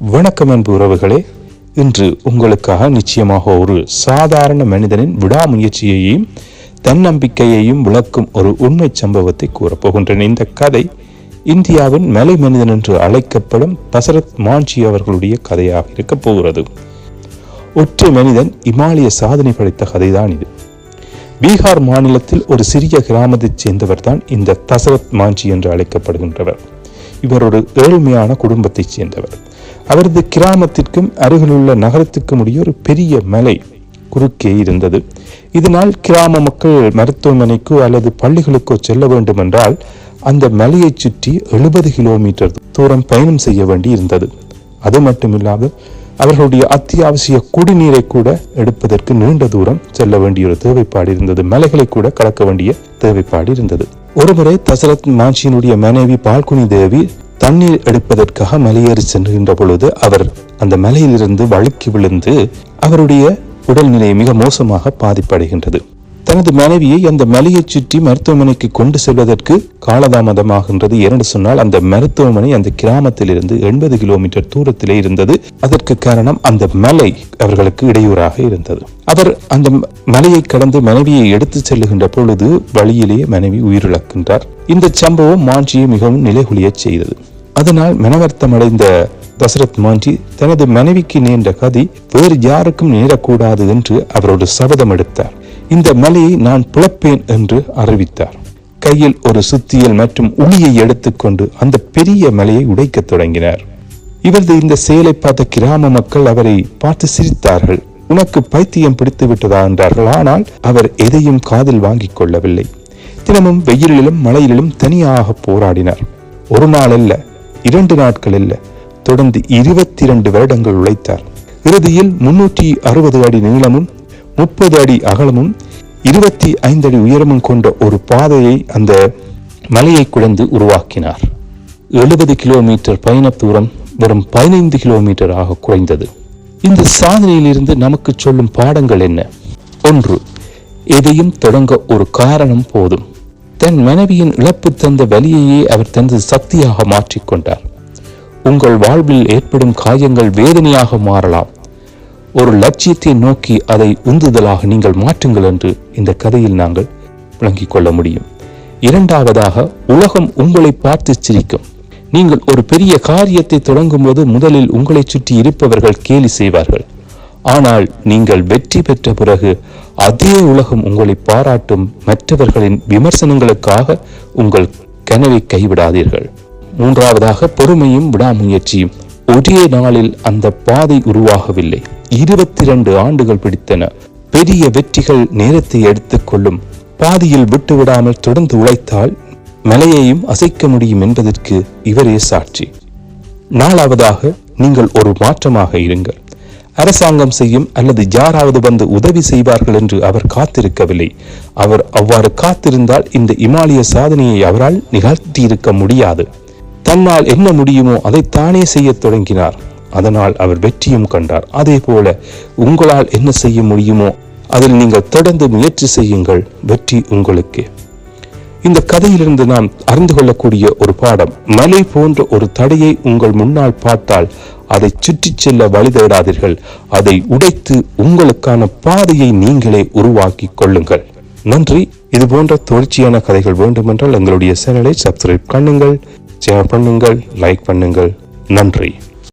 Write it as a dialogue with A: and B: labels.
A: வணக்கம் அன்பு உறவுகளே. இன்று உங்களுக்காக நிச்சயமாக ஒரு சாதாரண மனிதனின் விடாமுயற்சியையும் தன்னம்பிக்கையையும் விளக்கும் ஒரு உண்மை சம்பவத்தை கூறப்போகின்றன. இந்த கதை இந்தியாவின் மலை மனிதன் என்று அழைக்கப்படும் தசரத் மாஞ்சி அவர்களுடைய கதையாக இருக்கப் போகிறது. ஒற்றை மனிதன் இமாலய சாதனை படைத்த கதைதான் இது. பீகார் மாநிலத்தில் ஒரு சிறிய கிராமத்தைச் சேர்ந்தவர் தான் இந்த தசரத் மாஞ்சி என்று அழைக்கப்படுகின்றவர். இவர் ஒரு ஏழ்மையான குடும்பத்தைச் சேர்ந்தவர். அவரது கிராமத்திற்கும் அருகிலுள்ள நகரத்துக்கும் இடையே ஒரு பெரிய மலை குறுக்கே இருந்தது. இதனால் கிராம மக்கள் மருத்துவமனைக்கோ அல்லது பள்ளிகளுக்கோ செல்ல வேண்டும் என்றால் அந்த மலையை சுற்றி 70 கிலோமீட்டர் தூரம் பயணம் செய்ய வேண்டி இருந்தது. அது மட்டுமில்லாமல் அவர்களுடைய அத்தியாவசிய குடிநீரை கூட எடுப்பதற்கு நீண்ட தூரம் செல்ல வேண்டிய ஒரு தேவைப்பாடு இருந்தது. மலைகளை கூட கடக்க வேண்டிய தேவைப்பாடு இருந்தது. ஒருமுறை தசரத் மாஞ்சியினுடைய மனைவி பால்குனி தேவி தண்ணீர் எடுப்பதற்காக மலையேறி சென்றுகின்ற பொழுது அவர் அந்த மலையிலிருந்து வழுக்கி விழுந்து அவருடைய உடல்நிலை மிக மோசமாக பாதிப்படைகின்றது. தனது மனைவியை அந்த மலையை சுற்றி மருத்துவமனைக்கு கொண்டு செல்வதற்கு காலதாமதமாகின்றது. ஏனென்று சொன்னால் அந்த மருத்துவமனை அந்த கிராமத்தில் இருந்து 80 கிலோமீட்டர் தூரத்திலே இருந்தது. அதற்கு காரணம் அந்த மலை அவர்களுக்கு இடையூறாக இருந்தது. அவர் அந்த மலையை கடந்து மனைவியை எடுத்து செல்லுகின்ற பொழுது வழியிலேயே மனைவி உயிரிழக்கின்றார். இந்த சம்பவம் மாஞ்சியை மிகவும் நிலைகுலிய செய்தது. அதனால் மனவர்த்தமடைந்த தசரத் மாஞ்சி தனது மனைவிக்கு நேர்ந்த கதி வேறு யாருக்கும் நேரக்கூடாது என்று அவரோடு சபதம் எடுத்தார். இந்த மலையை நான் பிளப்பேன் என்று அறிவித்தார். கையில் ஒரு சுத்தியல் மற்றும் உளியை எடுத்துக்கொண்டு அந்த பெரிய மலையை உடைக்கத் தொடங்கினார். இவரது இந்த செயலை பார்த்த கிராம மக்கள் அவரை பார்த்து சிரித்தார்கள். உனக்கு பைத்தியம் பிடித்து விட்டதா என்றார்கள். ஆனால் அவர் எதையும் காதில் வாங்கிக் கொள்ளவில்லை. தினமும் வெயிலிலும் மழையிலும் தனியாக போராடினார். ஒரு நாள் அல்ல, 2 நாட்கள் அல்ல, தொடர்ந்து 22 வருடங்கள் உழைத்தார். இறுதியில் 360 அடி நீளமும் 30 அடி அகலமும் 25 அடி உயரமும் கொண்ட ஒரு பாதையை அந்த மலையை குடைந்து உருவாக்கினார். 70 கிலோமீட்டர் பயண தூரம் வெறும் 15 கிலோமீட்டராக குறைந்தது. இந்த சாதனையில் இருந்து நமக்கு சொல்லும் பாடங்கள் என்ன? 1. எதையும் தொடங்க ஒரு காரணம் போதும். தன் மனைவியின் இழப்பு தந்த வலியையே அவர் தனது சக்தியாக மாற்றிக்கொண்டார். உங்கள் வாழ்வில் ஏற்படும் காயங்கள் வேதனையாக மாறலாம். ஒரு லட்சியத்தை நோக்கி அதை உந்துதலாக நீங்கள் மாற்றுங்கள் என்று இந்த கதையில் நாங்கள் விளங்கிக் கொள்ள முடியும். 2. உலகம் உங்களை பார்த்து சிரிக்கும். நீங்கள் ஒரு பெரிய காரியத்தை தொடங்கும் போது முதலில் உங்களை சுற்றி இருப்பவர்கள் கேலி செய்வார்கள். ஆனால் நீங்கள் வெற்றி பெற்ற பிறகு அதே உலகம் உங்களை பாராட்டும். மற்றவர்களின் விமர்சனங்களுக்காக உங்கள் கனவை கைவிடாதீர்கள். 3. பொறுமையும் விடாமுயற்சியும். ஒரே நாளில் அந்த பாதை உருவாகவில்லை. 22 ஆண்டுகள் பிடித்தன. பெரிய வெற்றிகள் நேரத்தை எடுத்துக்கொள்ளும். பாதியில் விட்டுவிடாமல் தொடர்ந்து உழைத்தால் மலையையும் அசைக்க முடியும் என்பதற்கு இவரே சாட்சி. 4. நீங்கள் ஒரு மாற்றமாக இருங்கள். அரசாங்கம் செய்யும் அல்லது யாராவது வந்து உதவி செய்வார்கள் என்று அவர் காத்திருக்கவில்லை. அவர் அவ்வாறு காத்திருந்தால் இந்த இமாலய சாதனையை அவரால் நிகழ்த்தியிருக்க முடியாது. தன்னால் என்ன முடியுமோ அதை தானே செய்ய தொடங்கினார். அதனால் அவர் வெற்றியும் கண்டார். அதே போல உங்களால் என்ன செய்ய முடியுமோ அதில் நீங்கள் தொடர்ந்து முயற்சி செய்யுங்கள். வெற்றி உங்களுக்கு. இந்த கதையிலிருந்து நாம் அறிந்து கொள்ளக்கூடிய ஒரு பாடம், மலை போன்ற ஒரு தடையை உங்கள் முன்னால் பார்த்தால் அதை சுற்றி செல்ல வழி தேடாதீர்கள். அதை உடைத்து உங்களுக்கான பாதையை நீங்களே உருவாக்கி கொள்ளுங்கள். நன்றி. இது போன்ற தொடர்ச்சியான கதைகள் வேண்டுமென்றால் எங்களுடைய சேனலை சப்ஸ்கிரைப் பண்ணுங்கள், ஷேர் பண்ணுங்கள், லைக் பண்ணுங்கள். நன்றி.